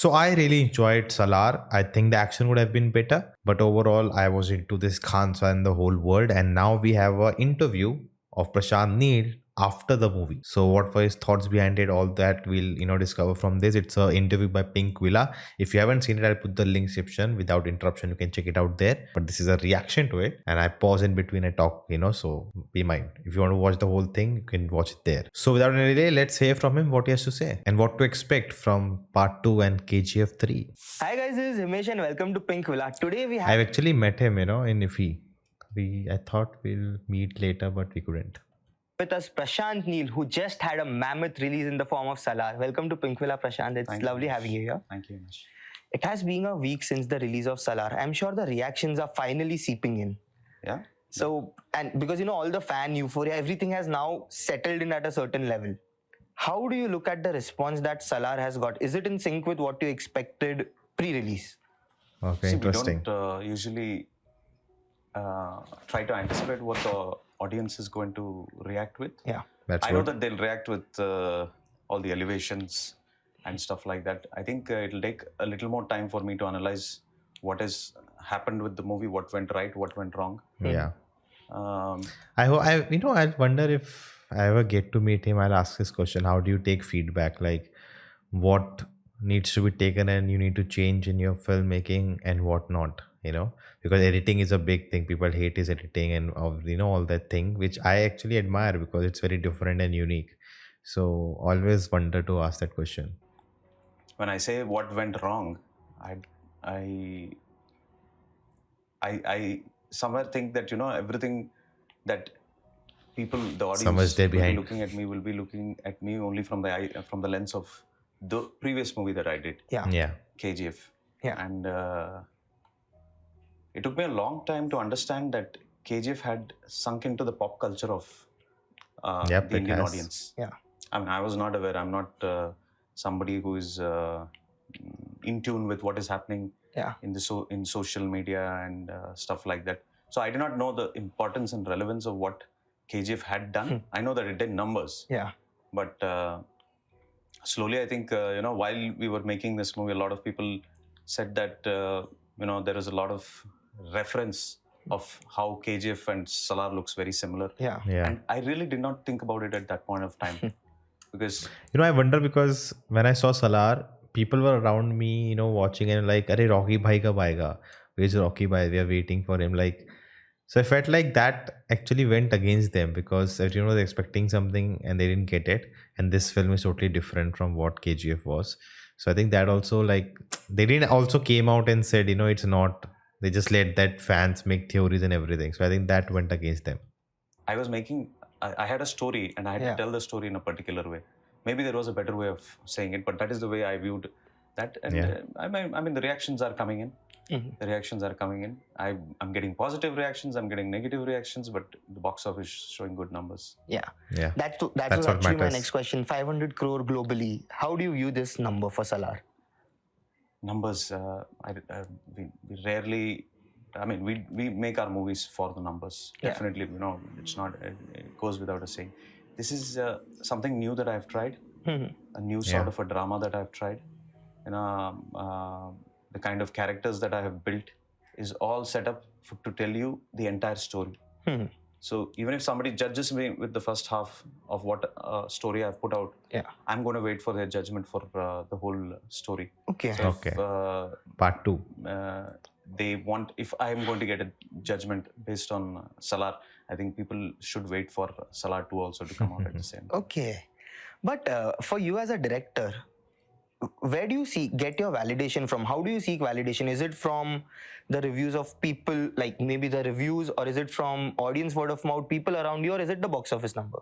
So I really enjoyed Salar. I think the action would have been better, but overall I was into this Khansa and the whole world. And now we have an interview of Prashant Neel after the movie. So what were his thoughts behind it? All that we'll discover from this. It's an interview by Pink Villa. If you haven't seen it, I'll put the link description without interruption. You can check it out there. But this is a reaction to it, and I pause in between I talk. So be mind. If you want to watch the whole thing, you can watch it there. So without any delay, let's hear from him what he has to say and what to expect from Part 2 and KGF 3. Hi guys, this is Himesh and welcome to Pink Villa. Today we have I've actually met him, in IFFI. I thought we'll meet later, but we couldn't. with us Prashant Neel, who just had a mammoth release in the form of Salar. Welcome to Pink Villa, Prashant. It's lovely having you here. Thank you, Himesh. It has been a week since the release of Salar. I'm sure the reactions are finally seeping in. Yeah. So, and because all the fan euphoria, everything has now settled in at a certain level. How do you look at the response that Salar has got? Is it in sync with what you expected pre-release? Okay, See, interesting. we don't usually try to anticipate what the audience is going to react with. Yeah. That's I know good. that they'll react with all the elevations and stuff like that. I think it'll take a little more time for me to analyze what has happened with the movie, what went right, what went wrong. Yeah. Um, I wonder if I ever get to meet him, I'll ask this question. How do you take feedback? Like what needs to be taken and you need to change in your filmmaking and what not, because editing is a big thing. People hate his editing and all that thing, which I actually admire because it's very different and unique. So always wonder to ask that question. when I say what went wrong, I somewhere think that everything that people, the audience, Someone's there will be behind. looking at me will be looking at me only from the lens of the previous movie that I did, Yeah. KGF. Yeah. And it took me a long time to understand that KGF had sunk into the pop culture of Yep, the it Indian has. audience. Yeah. I mean, I was not aware. I'm not somebody who is in tune with what is happening Yeah. in social media and stuff like that. So I did not know the importance and relevance of what KGF had done. I know that it did numbers, Yeah. but slowly I think while we were making this movie, a lot of people said that there is a lot of reference of how KGF and Salar looks very similar. Yeah. Yeah. And I really did not think about it at that point of time because I wonder because when I saw Salar, people were around me, watching and like, "Arey Rocky bhai kab aayega? Where's Rocky bhai? We are waiting for him." Like, so I felt like that actually went against them because they're expecting something and they didn't get it, and this film is totally different from what KGF was. So I think that also like they didn't also came out and said, it's not. They just let that fans make theories and everything. So I think that went against them. I had a story and I had Yeah. to tell the story in a particular way. Maybe there was a better way of saying it, but that is the way I viewed that. And Yeah. I mean, the reactions are coming in. Mhm. The reactions are coming in. I'm getting positive reactions. I'm getting negative reactions, but the box office is showing good numbers. Yeah. Yeah. That was That's what actually my matters. next question. 500 crore globally. How do you view this number for Salar? Numbers. We rarely. I mean, we make our movies for the numbers. Yeah. Definitely, it's not. It goes without a saying. This is something new that I've tried. Mhm. A new sort of a drama that I've tried. The kind of characters that I have built is all set up to tell you the entire story. Mhm. So even if somebody judges me with the first half of what story I've put out, Yeah. I'm going to wait for their judgment for the whole story. Okay. So Okay. if Part 2. they want, if I'm going to get a judgment based on Salar, I think people should wait for Salar 2 also to come out at the same time. Okay. But for you as a director, where do you get your validation from? How do you seek validation? Is it from the reviews of people, like maybe the reviews, or is it from audience word of mouth, people around you, or is it the box office number?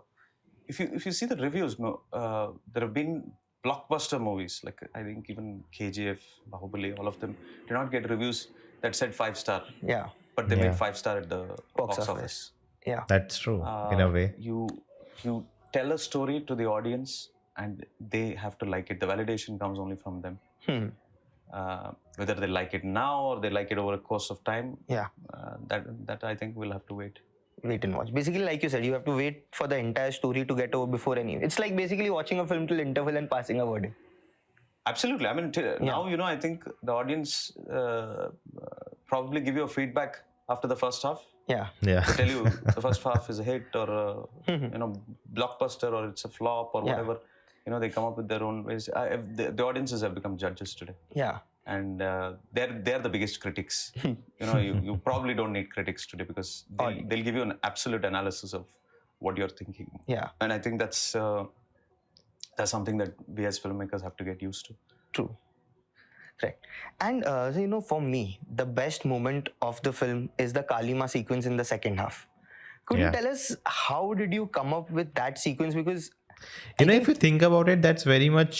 If you see the reviews, there have been blockbuster movies like I think even KGF, Bahubali, all of them did not get reviews that said 5-star, Yeah. but they Yeah. made 5-star at the Box box office. office. Yeah. That's true in a way. You tell a story to the audience and they have to like it. The validation comes only from them. Hmm. Whether they like it now or they like it over a course of time, Yeah. that I think we'll have to wait. Wait and watch. Basically, like you said, you have to wait for the entire story to get over before any. It's like basically watching a film till interval and passing a verdict. Absolutely. I mean, now, I think the audience probably give you a feedback after the first half. Yeah. Yeah. They tell you the first half is a hit or blockbuster or it's a flop or Yeah. whatever. They come up with their own ways. The audiences have become judges today, Yeah. and they're the biggest critics. You probably don't need critics today because they'll give you an absolute analysis of what you're thinking. Yeah. And I think that's something that we as filmmakers have to get used to. True. Correct. And so, for me, the best moment of the film is the Kalima sequence in the second half. Could you Yeah. tell us how did you come up with that sequence? Because If you think about it, that's very much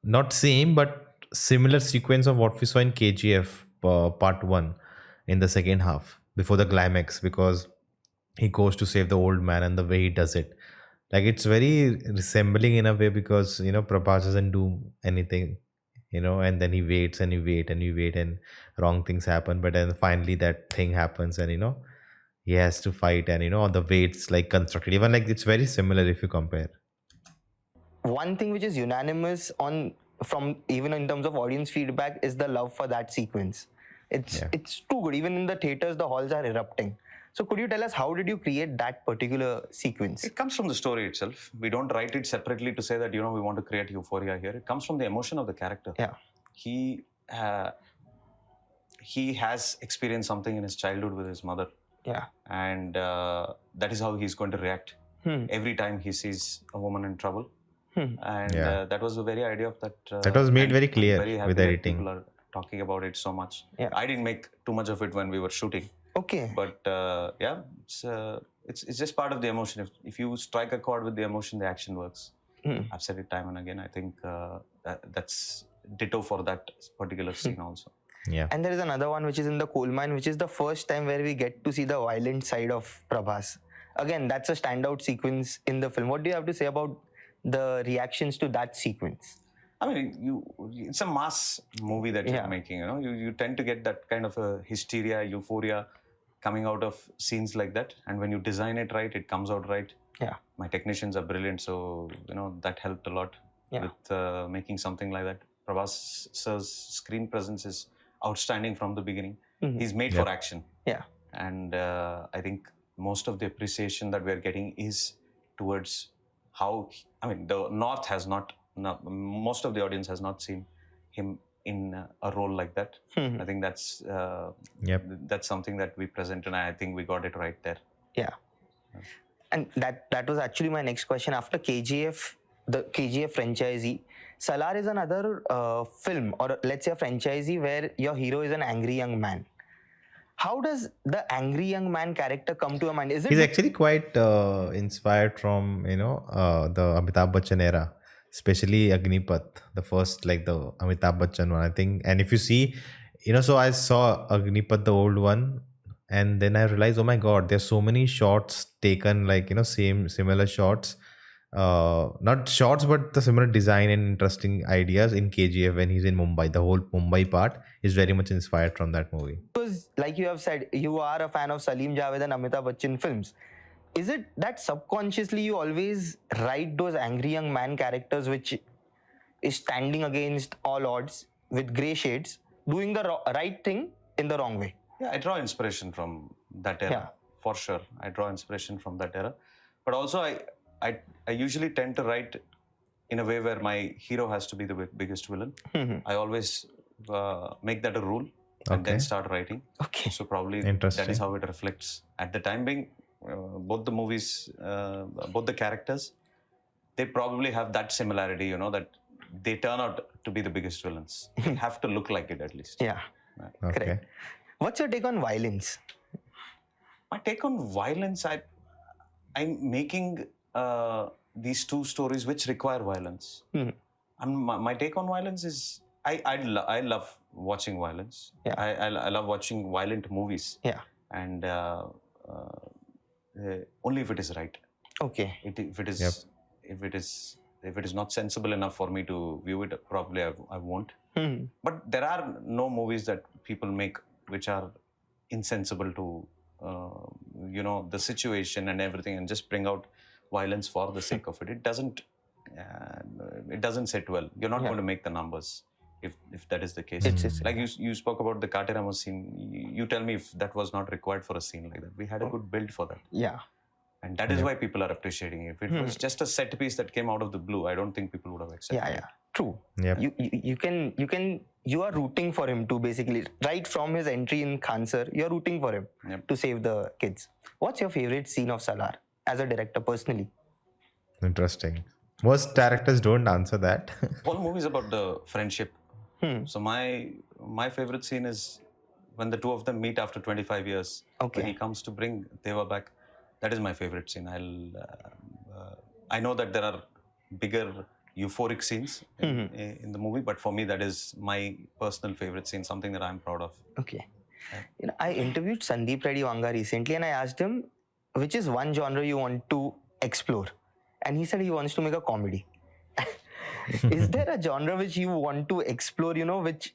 not same but similar sequence of what we saw in KGF part 1 in the second half before the climax, because he goes to save the old man and the way he does it, like it's very resembling in a way, because Prabhas doesn't do anything, and then he waits and you wait and you wait and wrong things happen, but then finally that thing happens and he has to fight, and the way it's like constructed, even like it's very similar if you compare. one thing which is unanimous from even in terms of audience feedback is the love for that sequence. It's too good. Even in the theaters, the halls are erupting. So could you tell us how did you create that particular sequence? It comes from the story itself. We don't write it separately to say that we want to create euphoria here. It comes from the emotion of the character. Yeah. He has experienced something in his childhood with his mother. Yeah. And that is how he's going to react every time he sees a woman in trouble. And that was the very idea of that. That was made and very I'm clear very happy with that editing. People are talking about it so much. Yeah. I didn't make too much of it when we were shooting. Okay. But it's just part of the emotion. If you strike a chord with the emotion, the action works. I've said it time and again. I think that's ditto for that particular scene also. Yeah. And there is another one which is in the coal mine, which is the first time where we get to see the violent side of Prabhas. Again, that's a standout sequence in the film. What do you have to say about the reactions to that sequence? I mean, it's a mass movie that you're making. You tend to get that kind of a hysteria, euphoria coming out of scenes like that. And when you design it right, it comes out right. Yeah. My technicians are brilliant, so that helped a lot with making something like that. Prabhas sir's screen presence is outstanding from the beginning. He's made for action. Yeah. And I think most of the appreciation that we're getting is towards how, the North has not, most of the audience has not seen him in a role like that. I think that's something that we present, and I think we got it right there. Yeah. And that was actually my next question. After KGF, the KGF franchisee, Salaar is another film, or let's say a franchisee where your hero is an angry young man. How does the angry young man character come to your mind? Is it? He's actually quite inspired from the Amitabh Bachchan era, especially Agnipath, the first, like the Amitabh Bachchan one, I think. And if you see, so I saw Agnipath, the old one, and then I realized, oh my god, there's so many shots taken, like similar shots, not shots but the similar design and interesting ideas in KGF when he's in Mumbai. The whole Mumbai part is very much inspired from that movie. Because like you have said, you are a fan of Salim Javed and Amitabh Bachchan films. Is it that subconsciously you always write those angry young man characters which is standing against all odds with grey shades, doing the right thing in the wrong way? Yeah, I draw inspiration from that era, for sure. I draw inspiration from that era. But also I usually tend to write in a way where my hero has to be the biggest villain. I always make that a rule and then start writing. Okay. So probably that is how it reflects. At the time being, both the movies, both the characters, they probably have that similarity, that they turn out to be the biggest villains. They have to look like it at least. Yeah. Okay. Correct. What's your take on violence? My take on violence, I'm making these two stories which require violence. And my take on violence is I love watching violence. Yeah. I love watching violent movies. Yeah. And only if it is right. Okay. If it is not sensible enough for me to view it, probably I won't. But there are no movies that people make which are insensible to the situation and everything, and just bring out violence for the sake of it. It doesn't it doesn't sit well. You're not Yeah. going to make the numbers if that is the case. It's Like you spoke about the Katerama scene. You tell me if that was not required for a scene like that. We had a good build for that, yeah. and that is Yeah. why people are appreciating it. If it was just a set piece that came out of the blue, I don't think people would have accepted Yeah, it. yeah, true. Yep. You are rooting for him to basically right from his entry in Khansar. You're rooting for him Yep. to save the kids. What's your favorite scene of Salar as a director personally? Interesting. Most directors don't answer that. Whole movie is about the friendship. Hmm. So my favorite scene is when the two of them meet after 25 years. Okay. When he comes to bring Deva back, that is my favorite scene. I know that there are bigger euphoric scenes in the movie, but for me that is my personal favorite scene, something that I'm proud of. Okay. I interviewed Sandeep Reddy Vanga recently, and I asked him which is one genre you want to explore, and he said he wants to make a comedy. Is there a genre which you want to explore? Which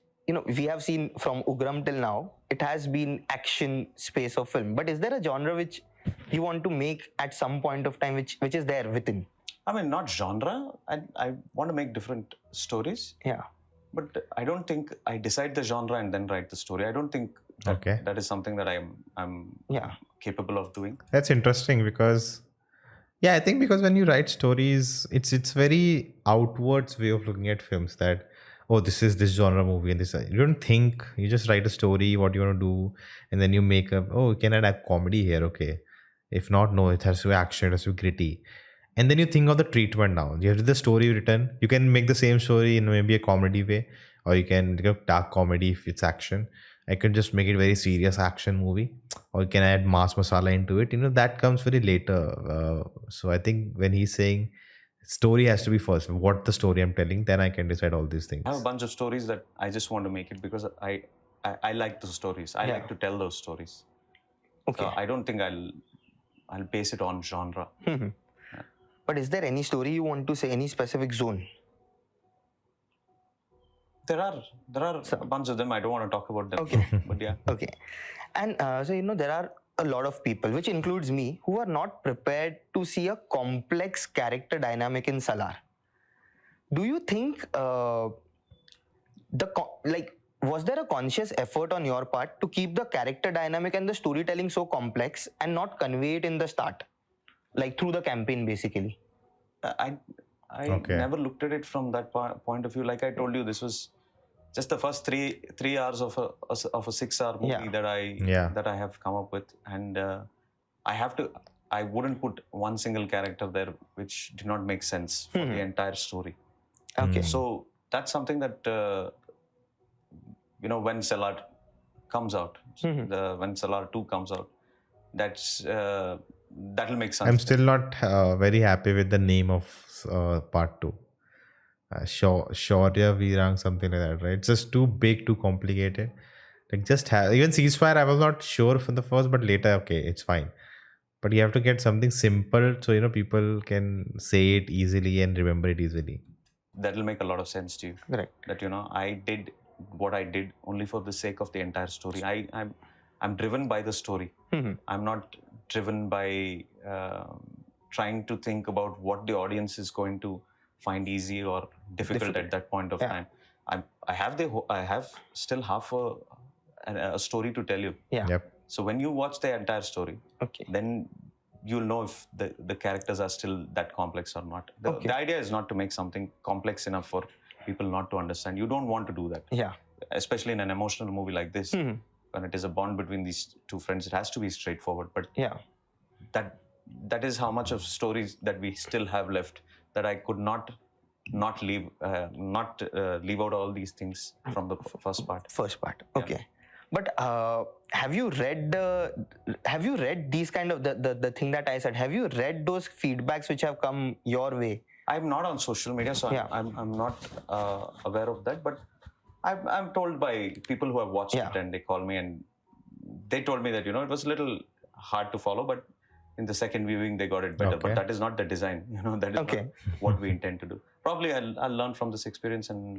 we have seen from Ugram till now. It has been action space of film, but is there a genre which you want to make at some point of time, which is there within? I mean, not genre. I want to make different stories, Yeah. but I don't think I decide the genre and then write the story. I don't think that, Okay. that is something that I'm Yeah. capable of doing. That's interesting because I think because when you write stories, it's very outwards way of looking at films that this is this genre movie and this you don't think, you just write a story what you want to do, and then you make up, can I have comedy here? Okay. If not, no, it has to be action, it has to be gritty. And then you think of the treatment now. You have the story written. You can make the same story in maybe a comedy way, or you can dark comedy if it's action. I can just make it very serious action movie, or you can add mass masala into it. That comes very later. So I think when he's saying story has to be first, what the story I'm telling, then I can decide all these things. I have a bunch of stories that I just want to make it because I like those stories. I like to tell those stories. Okay. So I don't think I'll base it on genre. But is there any story you want to say, any specific zone? There are a bunch of them. I don't want to talk about them. Okay. But yeah. Okay. And so, there are a lot of people, which includes me, who are not prepared to see a complex character dynamic in Salar. Do you think was there a conscious effort on your part to keep the character dynamic and the storytelling so complex and not convey it in the start, like through the campaign, basically? I Okay. never looked at it from that point of view. Like I told you, this was just the first three hours of a 6-hour movie Yeah. that I have come up with, and I wouldn't put one single character there which did not make sense for the entire story. Okay. So that's something that when Salar comes out, when Salar 2 comes out, that'll make sense. I'm still not very happy with the name of part 2. Shaurya Virang, something like that, right? It's just too big, too complicated. Like just even Ceasefire, I was not sure from the first, but later, okay, it's fine. But you have to get something simple so people can say it easily and remember it easily. That'll make a lot of sense to you. Correct. That I did what I did only for the sake of the entire story. I'm driven by the story. I'm not driven by trying to think about what the audience is going to find easy or difficult at that point of time. I have still half a story to tell you. Yeah. Yep. So when you watch the entire story, Okay. then you'll know if the characters are still that complex or not. The idea is not to make something complex enough for people not to understand. You don't want to do that. Yeah. Especially in an emotional movie like this, when it is a bond between these two friends, it has to be straightforward. But Yeah. that is how much of stories that we still have left, that I could not leave out all these things from the first part. First part. Okay. But have you read these kind of the thing that I said? Have you read those feedbacks which have come your way? I'm not on social media, so I'm not aware of that. But I'm told by people who have watched it, and they call me and they told me that it was a little hard to follow, but in the second viewing they got it better. But that is not the design. That is not what we intend to do. Probably I'll learn from this experience and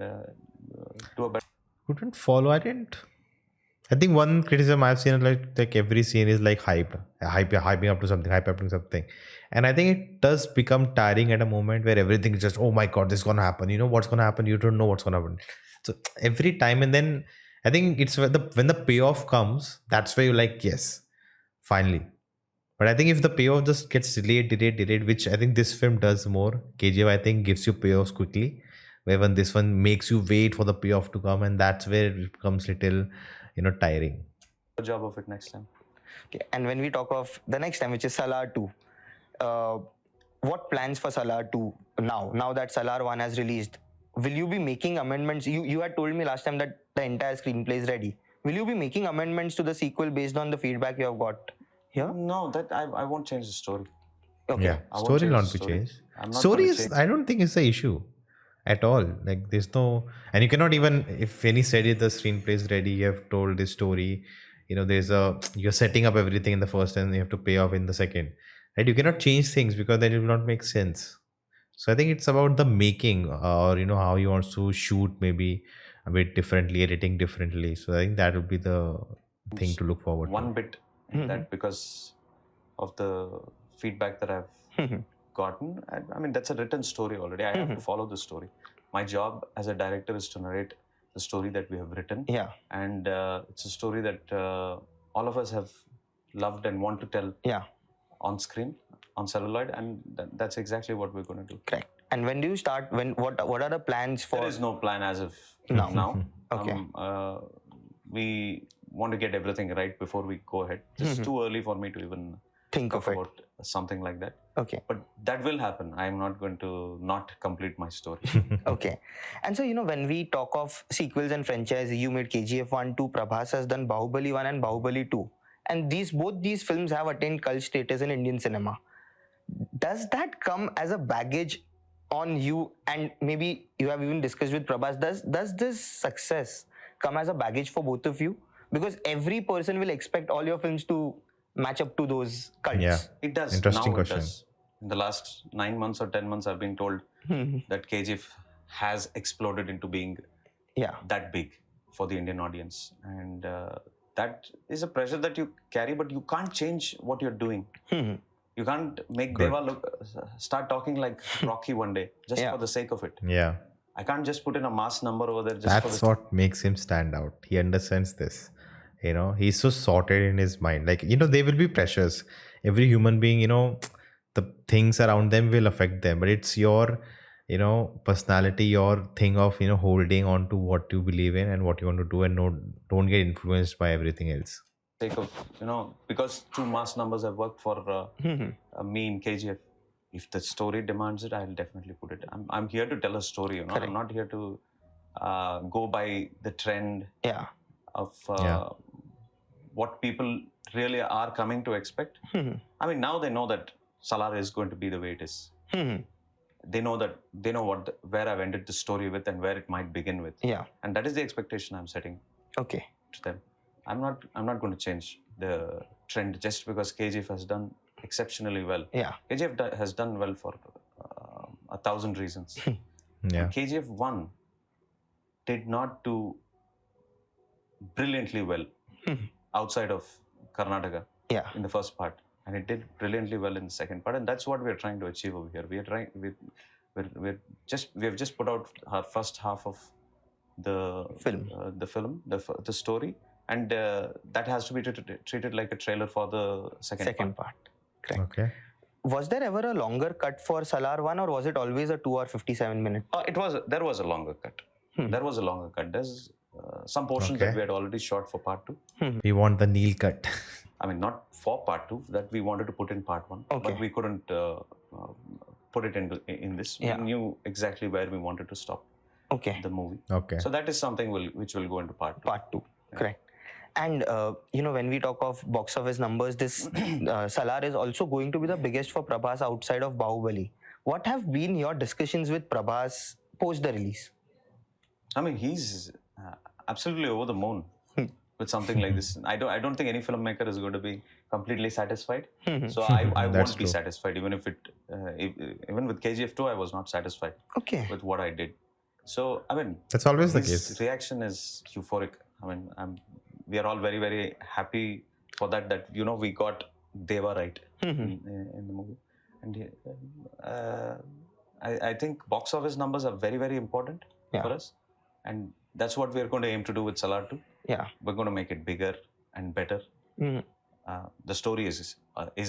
do a better. Couldn't follow. I think one criticism I've seen is like every scene is like hyping up to something, hype up to something, and I think it does become tiring at a moment where everything is just, oh my god, this is gonna happen. You know what's gonna happen. You don't know what's gonna happen. So every time, and then I think it's when the payoff comes, that's where you're like, yes, finally. But I think if the payoff just gets delayed, which I think this film does more. KGF I think gives you payoffs quickly, where when this one makes you wait for the payoff to come, and that's where it becomes little, tiring. Good job of it next time. Okay. And when we talk of the next time, which is Salar 2, what plans for Salar 2 now? Now that Salar 1 has released, will you be making amendments? You had told me last time that the entire screenplay is ready. Will you be making amendments to the sequel based on the feedback you have got here? No, that I won't change the story. Okay. Yeah, I won't story change will the not be story. changed. I'm not Story gonna is, change. I don't think it's the issue at all. Like there's no, and you cannot even, if any said it, the screenplay is ready, you have told this story, you're setting up everything in the first and you have to pay off in the second. Right? You cannot change things because then it will not make sense. So I think it's about the making, or how you want to shoot, maybe a bit differently, editing differently. So I think that would be the thing to look forward One to. bit that because of the feedback that I've gotten. I mean, that's a written story already. I have to follow the story. My job as a director is to narrate the story that we have written. Yeah. And it's a story that all of us have loved and want to tell Yeah. on screen, on celluloid, and that's exactly what we're going to do. Correct. And when do you start? What are the plans for? There is no plan as of No. now. Okay. We want to get everything right before we go ahead. It's too early for me to even Think talk of it. about something like that. Okay. But that will happen. I am not going to not complete my story. Okay. And so, when we talk of sequels and franchise, you made KGF 1, 2, Prabhas has done Bahubali 1 and Bahubali 2. And both these films have attained cult status in Indian cinema. Does that come as a baggage on you? And maybe you have even discussed with Prabhas, does this success come as a baggage for both of you? Because every person will expect all your films to match up to those cults. Yeah. It does. Interesting Now question. It does. In the last 9 months or 10 months, I've been told that KGF has exploded into being Yeah. that big for the Indian audience. And that is a pressure that you carry, but you can't change what you're doing. You can't make Good. Deva start talking like Rocky one day just Yeah. for the sake of it. Yeah. I can't just put in a mass number over there just That's for the what makes him stand out. He understands this. He's so sorted in his mind. Like, there will be pressures. Every human being, the things around them will affect them. But it's your, personality, your thing of, holding on to what you believe in and what you want to do, and don't get influenced by everything else. sake of, because two mass numbers have worked for me in KGF. If the story demands it, I'll definitely put it. I'm here to tell a story, Correct. I'm not here to go by the trend Yeah. of Yeah. what people really are coming to expect. I mean, now they know that Salar is going to be the way it is. They know where I've ended the story with and where it might begin with. Yeah. And that is the expectation I'm setting Okay. to them. I'm not going to change the trend just because KGF has done exceptionally well. Yeah. KGF has done well for 1,000 reasons. Yeah. KGF 1 did not do brilliantly well outside of Karnataka Yeah. in the first part, and it did brilliantly well in the second part, and that's what we're trying to achieve over here. We have just put out our first half of the Film. the story, and that has to be treated like a trailer for the second part. Correct. Okay. Was there ever a longer cut for Salar 1, or was it always a 2 or 57 minute? There was a longer cut. There was a longer cut. There's some portions that Okay. we had already shot for part 2. We want the Neil cut. I mean, not for part 2, that we wanted to put in part 1, Okay. but we couldn't put it in this. Yeah. We knew exactly where we wanted to stop Okay. the movie. Okay. So that is something which will go into part 2. Part 2. Correct. And when we talk of box office numbers, this Salar is also going to be the biggest for Prabhas outside of Bahubali. What have been your discussions with Prabhas post the release? I mean, he's absolutely over the moon with something like this. I don't think any filmmaker is going to be completely satisfied. So I That's won't be true. satisfied even if even with KGF 2 I was not satisfied Okay. with what I did. So I mean, That's always the his case. reaction is euphoric. I mean, we are all very, very happy for that we got Deva right in the movie. And I think box office numbers are very, very important for us, and that's what we're going to aim to do with Salar 2. We're going to make it bigger and better. The story is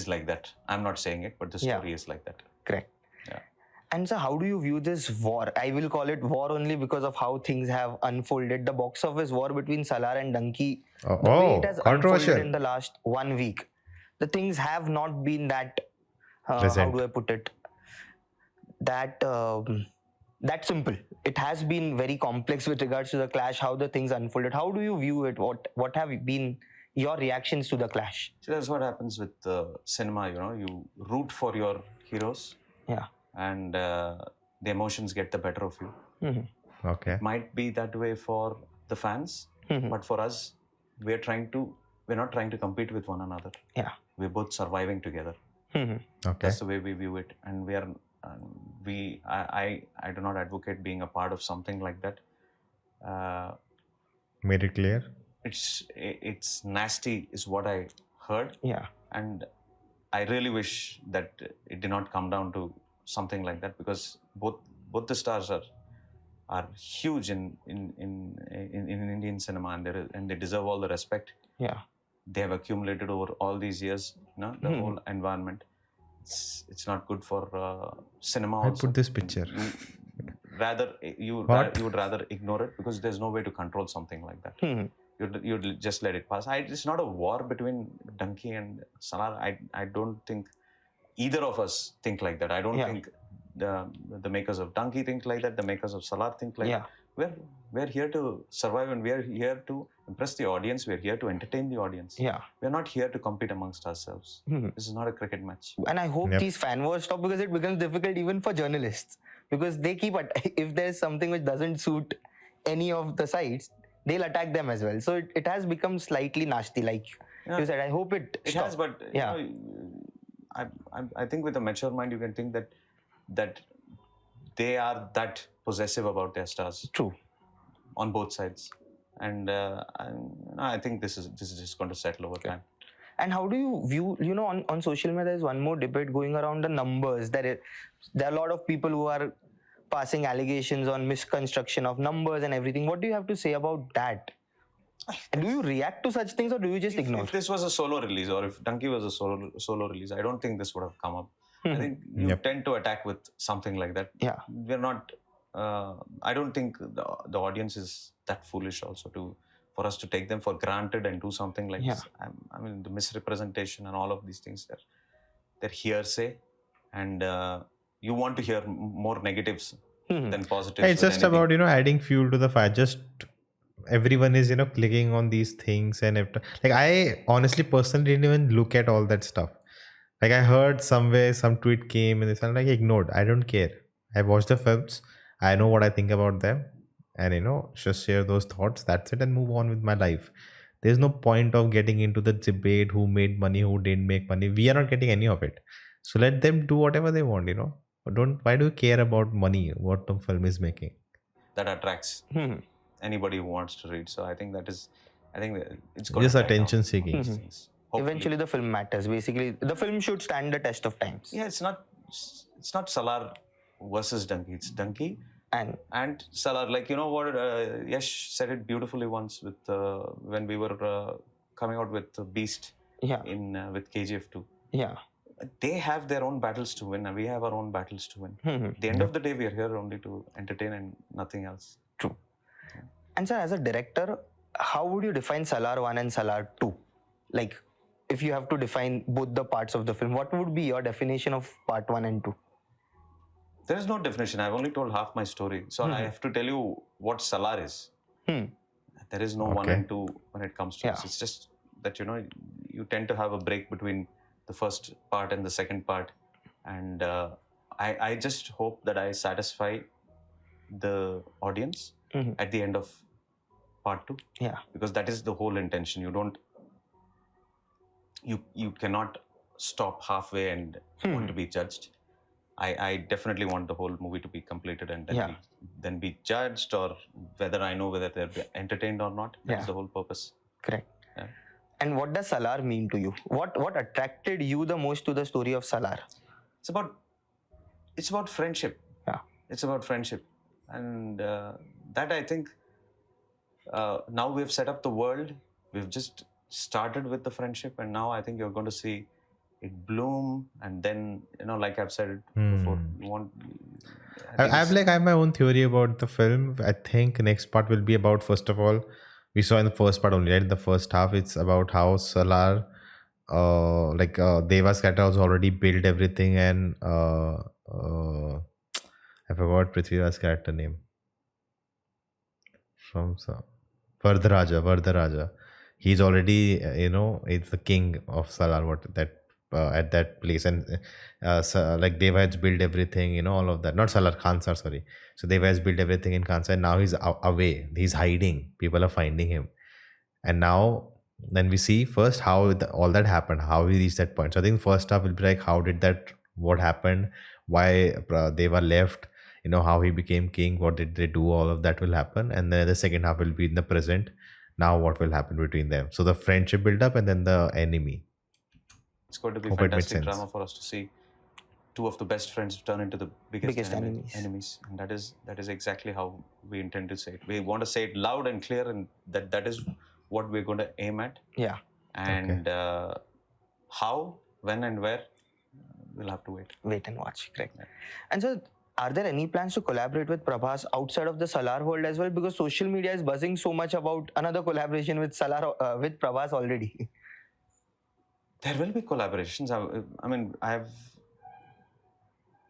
like that. I'm not saying it, but the story is like that. Correct. Yeah. And so how do you view this war? I will call it war only because of how things have unfolded. The box office war between Salar and Dunki, the way it has controversial. unfolded in the last 1 week, the things have not been that, how do I put it, that simple. It has been very complex with regards to the clash, how the things unfolded. How do you view it? What have been your reactions to the clash? So that's what happens with cinema, you root for your heroes. Yeah. And the emotions get the better of you. Okay. It might be that way for the fans, but for us, we're not trying to compete with one another. Yeah. We're both surviving together. Okay. That's the way we view it, and I do not advocate being a part of something like that. Made it clear. It's nasty, is what I heard. Yeah. And I really wish that it did not come down to something like that, because both the stars are huge in Indian cinema, and they deserve all the respect. Yeah. They have accumulated over all these years. The whole environment. It's not good for cinema. I put this picture. You would rather ignore it, because there's no way to control something like that. You'd just let it pass. It's not a war between Dunki and Salar. I don't think either of us think like that. I don't think the makers of Dunki think like that. The makers of Salar think like that. We're here to survive, and we're here to impress the audience. We're here to entertain the audience. We're not here to compete amongst ourselves. This is not a cricket match. And I hope these fan wars stop, because it becomes difficult even for journalists, because they keep if there's something which doesn't suit any of the sides, they'll attack them as well. So it has become slightly nasty, like you said. I hope it has, but I think with a mature mind, you can think that they are that possessive about their stars. True. On both sides, and I think this is just going to settle over time. And how do you view, on social media, there's one more debate going around the numbers. There are a lot of people who are passing allegations on misconstruction of numbers and everything. What do you have to say about that? And do you react to such things, or do you just ignore? If this was a solo release, or if Dunki was a solo release, I don't think this would have come up. I think you tend to attack with something like that. Yeah. We're not. I don't think the audience is that foolish also for us to take them for granted and do something like this. I mean, the misrepresentation and all of these things, they're hearsay, and you want to hear more negatives than positives. It's just about adding fuel to the fire. Just everyone is clicking on these things, and like I honestly personally didn't even look at all that stuff. Like I heard somewhere some tweet came and I'm like ignored. I don't care. I watched the films. I know what I think about them, and just share those thoughts. That's it, and move on with my life. There's no point of getting into the debate who made money, who didn't make money. We are not getting any of it. So let them do whatever they want. Why do you care about money? What the film is making? That attracts anybody who wants to read. So I think it's just attention seeking. Eventually, the film matters. Basically, the film should stand the test of times. Yeah, it's not Salar versus Dunki. It's Dunki and Salar. Like what Yash said it beautifully once with when we were coming out with Beast. With KGF 2. Yeah. They have their own battles to win, and we have our own battles to win. At the end of the day, we are here only to entertain and nothing else. True. Yeah. And sir, as a director, how would you define Salar 1 and Salar 2? Like, if you have to define both the parts of the film, what would be your definition of part 1 and 2? There is no definition. I've only told half my story. So I have to tell you what Salar is. There is no 1 and 2 when it comes to this. It's just that, you tend to have a break between the first part and the second part. And I just hope that I satisfy the audience at the end of part 2. Yeah. Because that is the whole intention. You cannot stop halfway and want to be judged. I definitely want the whole movie to be completed and then be judged, or whether I know whether they're entertained or not. That's the whole purpose. Correct. Yeah. And what does Salar mean to you? What attracted you the most to the story of Salar? It's about friendship. Yeah. It's about friendship, and that I think now we've set up the world. We've just started with the friendship, and now I think you're going to see it bloom. And then, like I've said before, you want. I have my own theory about the film. I think next part will be about, first of all, we saw in the first part only, right? In the first half, it's about how Salar, Devas has already built everything, and I forgot Prithviraj's character name from Vardaraja. He's already, it's the king of Salar. What that at that place, and like Deva has built everything, all of that. Not Salar, Khansar, sorry. So Deva has built everything in Khansar, and now he's away. He's hiding. People are finding him, and now then we see first how all that happened, how he reached that point. So I think first half will be like, how did that, what happened, why Deva left, how he became king, what did they do, all of that will happen. And then the second half will be in the present, now what will happen between them. So the friendship build up, and then the enemy. It's going to be Hope it makes fantastic sense. drama for us to see two of the best friends turn into the biggest enemies. And that is exactly how we intend to say it. We want to say it loud and clear, and that is what we're going to aim at. Yeah. And how, when, and where, we'll have to Wait and watch. Correct. Yeah. And so, are there any plans to collaborate with Prabhas outside of the Salar world as well? Because social media is buzzing so much about another collaboration with Salar with Prabhas already. There will be collaborations. I mean,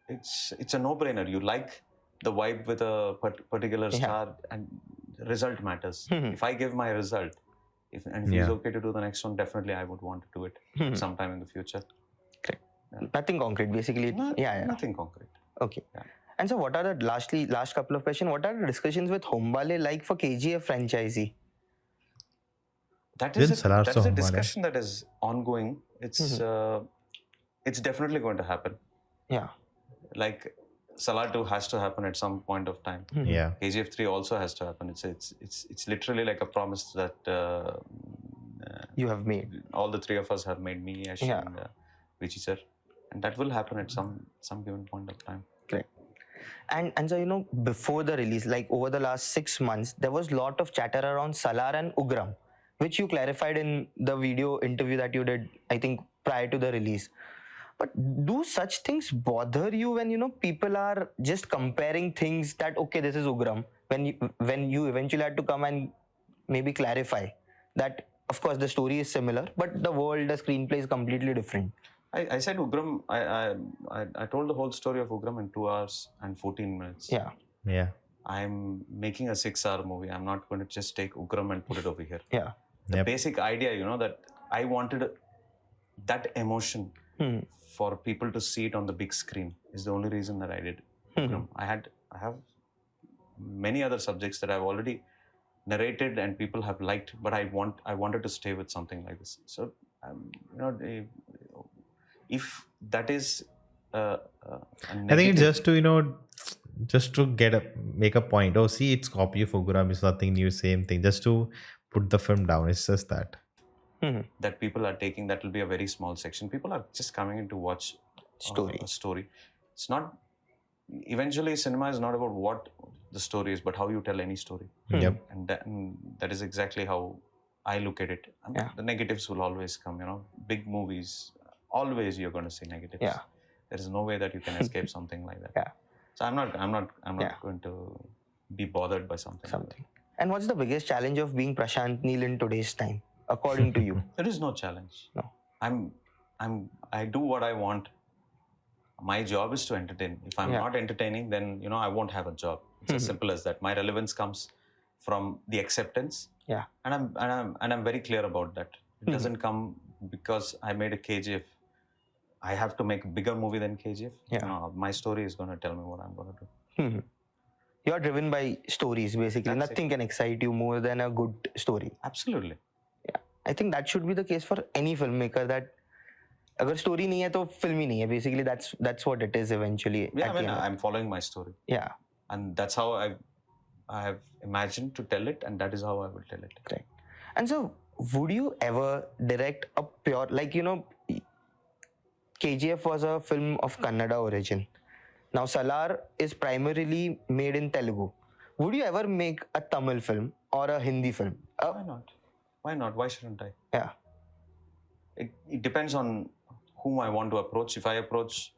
it's a no-brainer. You like the vibe with a particular star, and result matters. If I give my result, if he's okay to do the next one, definitely I would want to do it sometime in the future. Correct. Yeah. Nothing concrete, basically. Nothing concrete. Okay. Yeah. And so, what are the last couple of questions? What are the discussions with Hombale like for KGF franchisee? That is a discussion that is ongoing. It's definitely going to happen. Yeah. Like Salar 2 has to happen at some point of time. Yeah. KGF 3 also has to happen. It's literally like a promise that you have made. All the three of us have made, me, Yash, and Vichi sir, and that will happen at some given point of time. Correct. And so, before the release, like over the last 6 months, there was a lot of chatter around Salar and Ugram, which you clarified in the video interview that you did, I think, prior to the release. But do such things bother you when, people are just comparing things that, okay, this is Ugram, when you eventually had to come and maybe clarify that, of course, the story is similar, but the world, the screenplay is completely different? I said Ugram, I told the whole story of Ugram in 2 hours and 14 minutes. Yeah. I'm making a 6-hour movie. I'm not going to just take Ugram and put it over here. Yeah. The basic idea, that I wanted that emotion for people to see it on the big screen is the only reason that I did Ugram. I have many other subjects that I've already narrated and people have liked, but I wanted to stay with something like this. So, if that is I think it's just to just to make a point. Oh, see, it's copy of Ugram, it's nothing new, same thing, just to put the film down. It's just that that people are taking. That will be a very small section. People are just coming in to watch a story. It's not, eventually cinema is not about what the story is, but how you tell any story. And that is exactly how I look at it. The negatives will always come, big movies, always you're going to see negatives. There is no way that you can escape something like that. So I'm not going to be bothered by something. Like that. And what's the biggest challenge of being Prashant Neel in today's time, according to you? There is no challenge. No. I do what I want. My job is to entertain. If I'm not entertaining, then I won't have a job. It's as simple as that. My relevance comes from the acceptance. And I'm very clear about that. It doesn't come because I made a KGF. I have to make a bigger movie than KGF. My story is going to tell me what I'm going to do. You're driven by stories, basically. Nothing can excite you more than a good story. Absolutely. Yeah. I think that should be the case for any filmmaker, that agar story nahi hai to film hi nahi hai. Basically, that's what it is eventually. Yeah, I'm following my story. Yeah. And that's how I have imagined to tell it, and that is how I will tell it. Correct. And so, would you ever direct a pure, like, KGF was a film of Kannada origin. Now Salar is primarily made in Telugu. Would you ever make a Tamil film or a Hindi film? Why not? Why not? Why shouldn't I? Yeah. It depends on whom I want to approach. If I approach,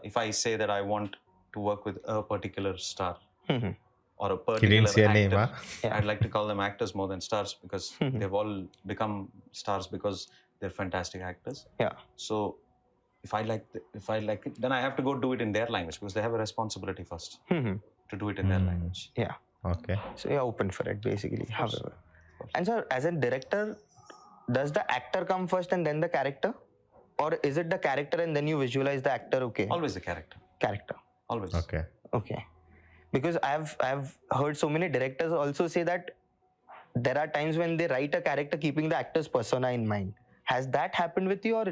if I say that I want to work with a particular star Mhm. or a He particular didn't say a actor, name, huh? Yeah. I'd like to call them actors more than stars because Mhm. they've all become stars because they're fantastic actors. Yeah. So if I like it, then I have to go do it in their language because they have a responsibility first Mhm. to do it in their Hmm. language. Yeah. Okay. So you're open for it, basically. course. However, Of course. and sir, as a director, does the actor come first and then the character, or is it the character and then you visualize the actor? Okay, Always the character. character. Always. Okay. Okay, because I've heard so many directors also say that there are times when they write a character keeping the actor's persona in mind. Has that happened with you, or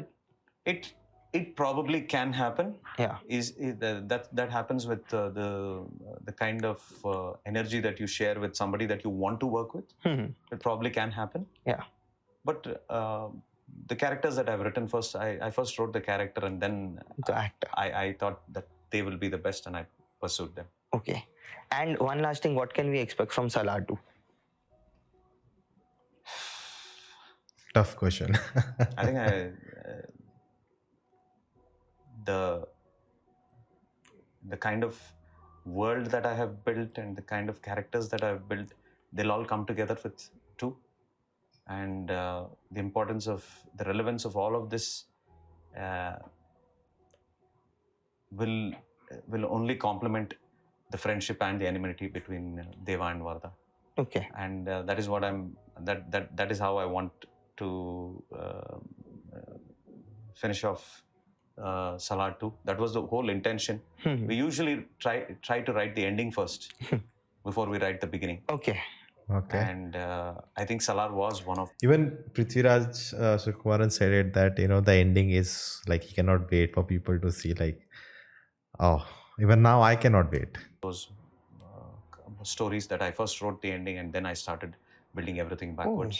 It probably can happen. yeah? That happens with the kind of energy that you share with somebody that you want to work with. Mhm. It probably can happen. Yeah. But the characters that I've written first, I first wrote the character and then The actor. I thought that they will be the best and I pursued them. Okay. And one last thing, what can we expect from Salar 2? Tough question. I think the kind of world that I have built and the kind of characters that I've built, they'll all come together with two. And the importance of the relevance of all of this will only complement the friendship and the anonymity between Deva and Vardha. Okay. And that is what that is how I want to finish off Salar 2. That was the whole intention. Mhm. We usually try to write the ending first before we write the beginning. Okay. Okay. And I think Salar was one of Even Prithviraj Sukumaran said it that the ending is like he cannot wait for people to see like, oh, even now I cannot wait. those stories that I first wrote the ending and then I started building everything backwards.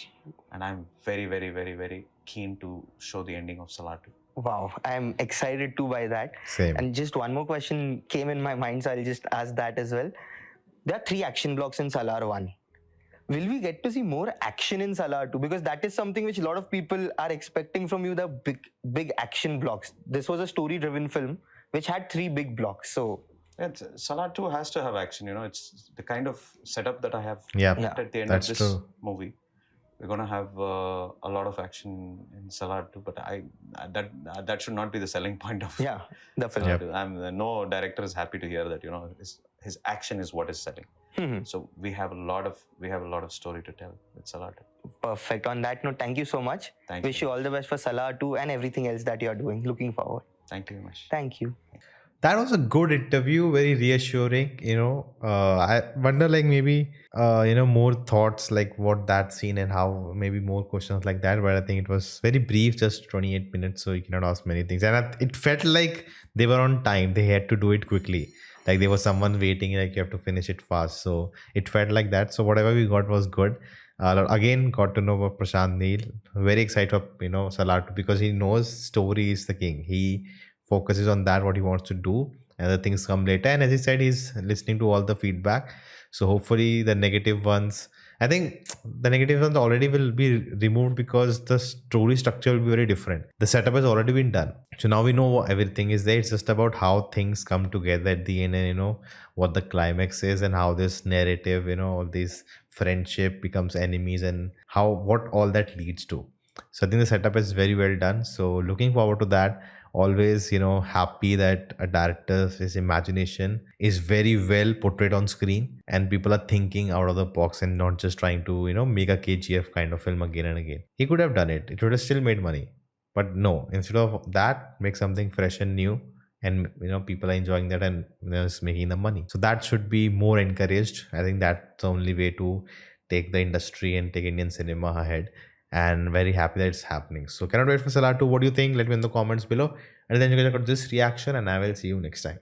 And I'm very, very, very, very keen to show the ending of Salar 2. Wow, I'm excited too by that. Same. And just one more question came in my mind, so I'll just ask that as well. There are 3 action blocks in Salar 1. Will we get to see more action in Salar 2? Because that is something which a lot of people are expecting from you, the big action blocks. This was a story-driven film which had 3 big blocks. So Salar 2 has to have action, it's the kind of setup that I have Yeah, kept at the end that's of this true. movie. We're gonna have a lot of action in Salar 2, but that should not be the selling point of yeah, the film. Salar 2. No director is happy to hear that his action is what is selling. Mhm. So we have a lot of story to tell with Salar 2. Perfect. On that note, thank you so much. Thank Wish you. you all the best for Salar 2 and everything else that you're doing. Looking forward. Thank you very much. Thank you. That was a good interview, very reassuring. I wonder like maybe more thoughts like what that scene and how maybe more questions like that. But I think it was very brief, just 28 minutes, so you cannot ask many things. And it felt like they were on time. They had to do it quickly. Like there was someone waiting, like you have to finish it fast. So it felt like that. So whatever we got was good. Again, got to know about Prashant Neel. Very excited of Salar 2 because he knows story is the king. He focuses on that what he wants to do and the things come later, and as he said he's listening to all the feedback, so hopefully the negative ones, I think the negative ones already will be removed because the story structure will be very different. The setup has already been done, so now we know everything is there. It's just about how things come together at the end, and what the climax is and how this narrative, all this friendship becomes enemies and how what all that leads to. So I think the setup is very well done, so looking forward to that. Always happy that a director's imagination is very well portrayed on screen and people are thinking out of the box and not just trying to make a KGF kind of film again and again. He could have done it, it would have still made money, but no, instead of that, make something fresh and new, and people are enjoying that and it's making the money. So that should be more encouraged. I think that's the only way to take the industry and take Indian cinema ahead, and very happy that it's happening. So cannot wait for Salar 2. What do you think? Let me in the comments below. And then you guys got this reaction, and I will see you next time.